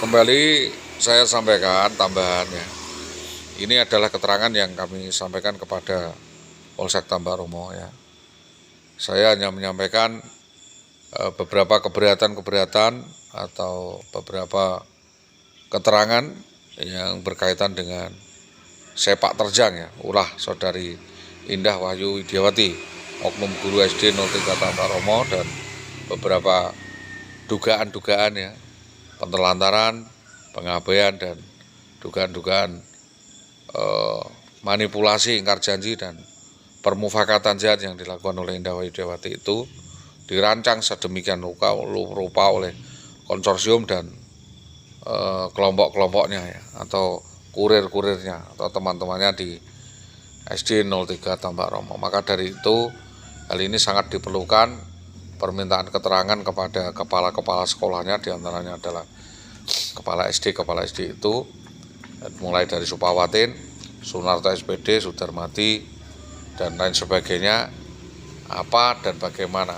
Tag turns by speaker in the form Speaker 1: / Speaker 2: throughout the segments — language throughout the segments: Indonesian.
Speaker 1: Kembali saya sampaikan tambahan ya. Ini adalah keterangan yang kami sampaikan kepada Polsek Tambak Romo ya. Saya hanya menyampaikan beberapa keberatan atau beberapa keterangan yang berkaitan dengan sepak terjang ya, ulah saudari Indah Wahyu Widiawati, oknum guru SD 03 Tambak Romo, dan beberapa dugaan-dugaan ya, penelantaran, pengabaian, dan dugaan-dugaan manipulasi, ingkar janji, dan permufakatan jahat yang dilakukan oleh Indah Wahyu Widiawati itu dirancang sedemikian rupa oleh konsorsium dan kelompok-kelompoknya ya, atau kurir-kurirnya atau teman-temannya di SD 03 Tambak Romo. Maka dari itu hal ini sangat diperlukan permintaan keterangan kepada kepala-kepala sekolahnya, diantaranya adalah kepala SD itu mulai dari Supawatin, Sunarto SPD, Sudarmati, dan lain sebagainya, apa dan bagaimana.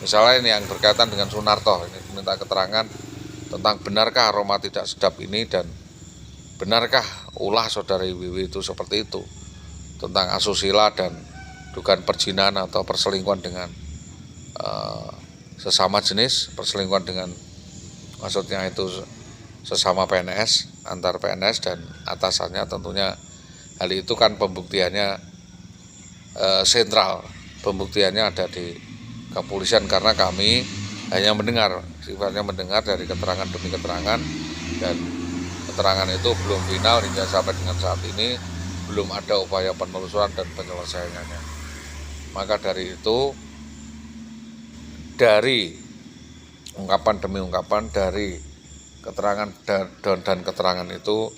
Speaker 1: Misalnya ini yang berkaitan dengan Sunarto, ini minta keterangan tentang benarkah aroma tidak sedap ini, dan benarkah ulah saudari Wiwi itu seperti itu, tentang asusila dan dugaan perzinahan atau perselingkuhan dengan sesama jenis, perselingkuhan dengan maksudnya itu sesama PNS, antar PNS dan atasannya. Tentunya hal itu kan pembuktiannya sentral, pembuktiannya ada di kepolisian, karena kami hanya mendengar, sifatnya mendengar dari keterangan demi keterangan, dan keterangan itu belum final hingga sampai dengan saat ini belum ada upaya penelusuran dan penyelesaiannya. Maka dari itu, dari ungkapan demi ungkapan, dari keterangan dan keterangan itu,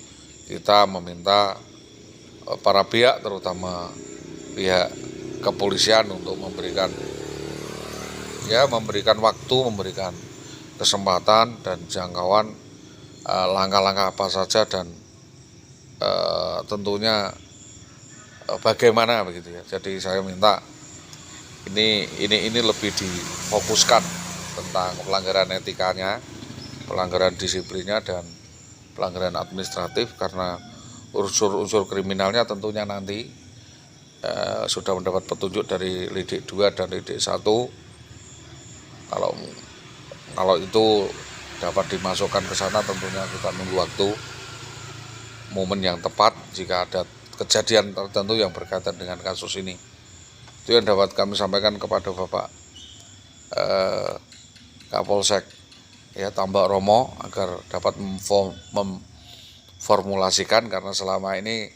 Speaker 1: kita meminta para pihak, terutama pihak kepolisian, untuk memberikan waktu, memberikan kesempatan dan jangkauan langkah-langkah apa saja, dan tentunya bagaimana begitu ya. Jadi saya minta ini lebih difokuskan tentang pelanggaran etikanya, pelanggaran disiplinnya, dan pelanggaran administratif, karena unsur-unsur kriminalnya tentunya nanti sudah mendapat petunjuk dari lidik 2 dan lidik 1. Kalau itu dapat dimasukkan ke sana, tentunya kita nunggu waktu, momen yang tepat jika ada kejadian tertentu yang berkaitan dengan kasus ini. Itu yang dapat kami sampaikan kepada Bapak Kapolsek ya Tambak Romo, agar dapat memformulasikan, karena selama ini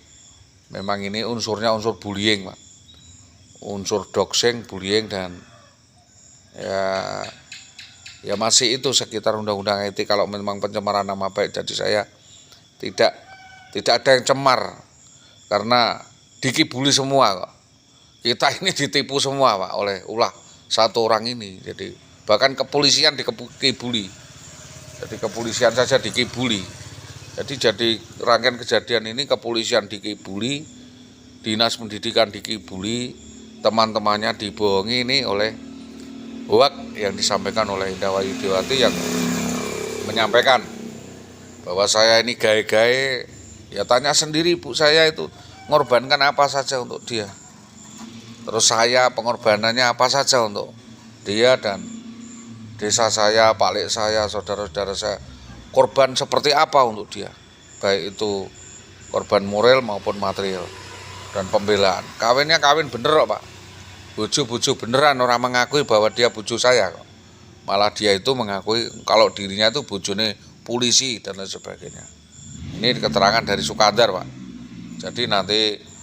Speaker 1: memang ini unsurnya unsur bullying, Pak. Unsur doxing, bullying, dan ya masih itu sekitar undang-undang etik. Kalau memang pencemaran nama baik, jadi saya tidak ada yang cemar, karena dikibuli semua kok. Kita ini ditipu semua, Pak, oleh ulah satu orang ini. Jadi bahkan kepolisian dikibuli. Jadi kepolisian saja dikibuli. Jadi rangkaian kejadian ini kepolisian dikibuli, dinas pendidikan dikibuli, teman-temannya dibohongi ini oleh hoak yang disampaikan oleh Indah Wahyu Widiawati, yang menyampaikan bahwa saya ini gawe-gawe. Ya tanya sendiri, Bu, saya itu mengorbankan apa saja untuk dia. Terus saya pengorbanannya apa saja untuk dia dan desa saya, Pak Lek saya, saudara-saudara saya, korban seperti apa untuk dia, baik itu korban moral maupun material dan pembelaan. Kawinnya kawin bener kok, Pak, bojo beneran, orang mengakui bahwa dia bojo saya kok. Malah dia itu mengakui kalau dirinya itu bojone polisi dan lain sebagainya. Ini keterangan dari Sukandar, Pak. Jadi nanti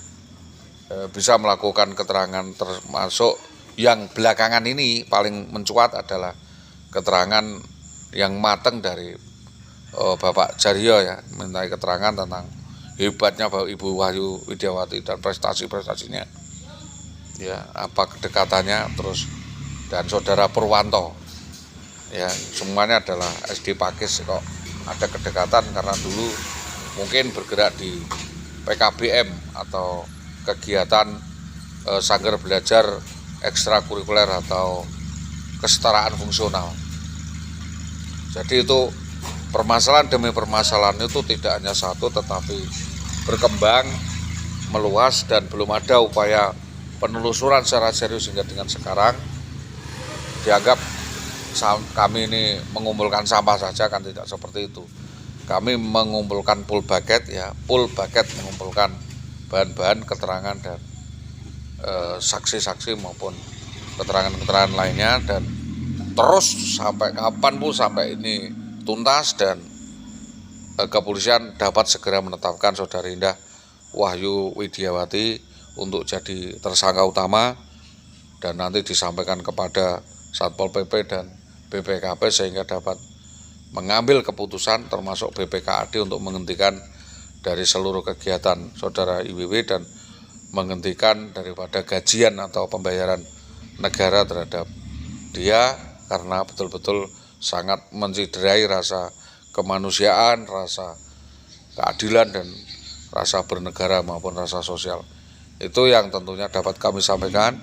Speaker 1: bisa melakukan keterangan, termasuk yang belakangan ini paling mencuat adalah keterangan yang matang dari Bapak Jaryo ya, minta keterangan tentang hebatnya Ibu Wahyu Widiawati dan prestasi-prestasinya ya, apa kedekatannya, terus dan saudara Purwanto ya, semuanya adalah SD Pakis kok. Ada kedekatan karena dulu mungkin bergerak di PKBM atau kegiatan sanggar belajar ekstrakurikuler atau kesetaraan fungsional. Jadi itu permasalahan demi permasalahan itu tidak hanya satu, tetapi berkembang, meluas, dan belum ada upaya penelusuran secara serius hingga dengan sekarang. Dianggap kami ini mengumpulkan sampah saja, kan tidak seperti itu. Kami mengumpulkan full bucket mengumpulkan bahan-bahan, keterangan dan saksi-saksi maupun keterangan-keterangan lainnya, dan terus sampai kapan pun sampai ini tuntas dan kepolisian dapat segera menetapkan Saudari Indah Wahyu Widiawati untuk jadi tersangka utama dan nanti disampaikan kepada Satpol PP dan BPKP sehingga dapat mengambil keputusan termasuk BPKAD untuk menghentikan dari seluruh kegiatan Saudara IWW dan menghentikan daripada gajian atau pembayaran negara terhadap dia karena betul-betul sangat menciderai rasa kemanusiaan, rasa keadilan dan rasa bernegara maupun rasa sosial. Itu yang tentunya dapat kami sampaikan.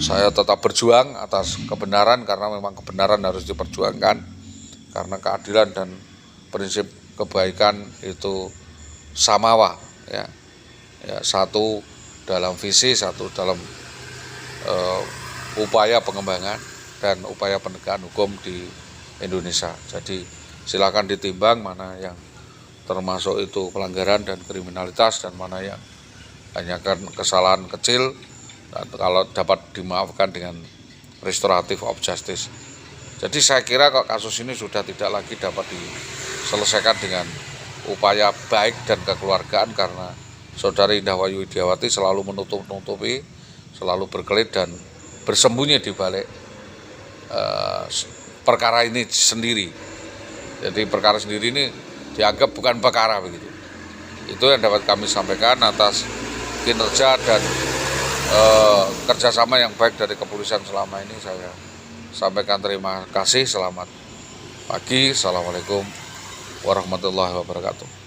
Speaker 1: Saya tetap berjuang atas kebenaran karena memang kebenaran harus diperjuangkan. Karena keadilan dan prinsip kebaikan itu samawa, ya, satu dalam visi, satu dalam upaya pengembangan dan upaya penegakan hukum di Indonesia. Jadi silakan ditimbang mana yang termasuk itu pelanggaran dan kriminalitas dan mana yang hanya kesalahan kecil dan kalau dapat dimaafkan dengan restoratif of justice. Jadi saya kira kok kasus ini sudah tidak lagi dapat diselesaikan dengan upaya baik dan kekeluargaan karena Saudari Indah Wahyu Widiawati selalu menutup-nutupi, selalu berkelit dan bersembunyi di balik perkara ini sendiri. Jadi perkara sendiri ini dianggap bukan perkara begitu. Itu yang dapat kami sampaikan atas kinerja dan kerjasama yang baik dari kepolisian selama ini. Saya sampaikan terima kasih, selamat pagi, assalamualaikum warahmatullahi wabarakatuh.